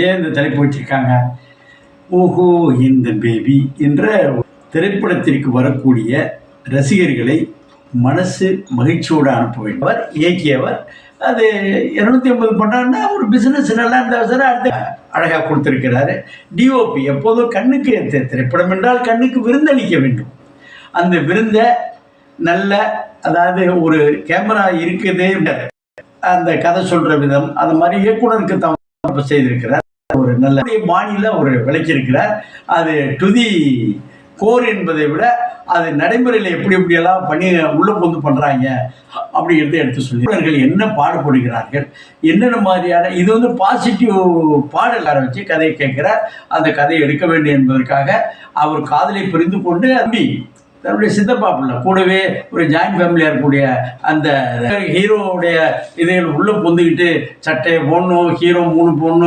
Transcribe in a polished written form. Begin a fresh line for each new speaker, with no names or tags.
ஏன் இந்த தலைப்பு வச்சிருக்காங்க? ஓஹோ இந்த பேபி என்ற திரைப்படத்திற்கு வரக்கூடிய ரசிகர்களை மனசு மகிழ்ச்சியோடு அனுப்ப வேண்டும். அவர் இயக்கியவர் அது 250 பண்ணாருன்னா ஒரு பிஸ்னஸ் நல்லா இருந்தால் அடுத்த அழகாக கொடுத்துருக்கிறாரு. டிஓபி எப்போதும் கண்ணுக்கு திரைப்படம் என்றால் கண்ணுக்கு விருந்தளிக்க வேண்டும். அந்த விருந்தை நல்ல, அதாவது ஒரு கேமரா இருக்குது, அந்த கதை சொல்கிற விதம், அந்த மாதிரி இயக்குனருக்கு தான் செய்திருக்கிறார். ஒரு நல்ல பாணியில் ஒரு விளக்கியிருக்கிறார். அது டுதி கோர் என்பதை விட அது நடைமுறையில் எப்படி எப்படியெல்லாம் பண்ணி உள்ளே பொந்து பண்ணுறாங்க அப்படிங்கிறத எடுத்து சொல்லி என்ன பாடுபடுகிறார்கள், என்னென்ன மாதிரியான இது வந்து பாசிட்டிவ் பாடலாரை வச்சு கதையை கேட்கிறார். அந்த கதையை எடுக்க வேண்டும் என்பதற்காக அவர் காதலை புரிந்து கொண்டு அம்பி தன்னுடைய சித்தப்பா பிள்ளை கூடவே ஒரு ஜாயிண்ட் ஃபேமிலியாக இருக்கக்கூடிய அந்த ஹீரோவுடைய இதைகள் உள்ளே பொந்துக்கிட்டு சட்டையை போடணும், ஹீரோ 3 போடணும்.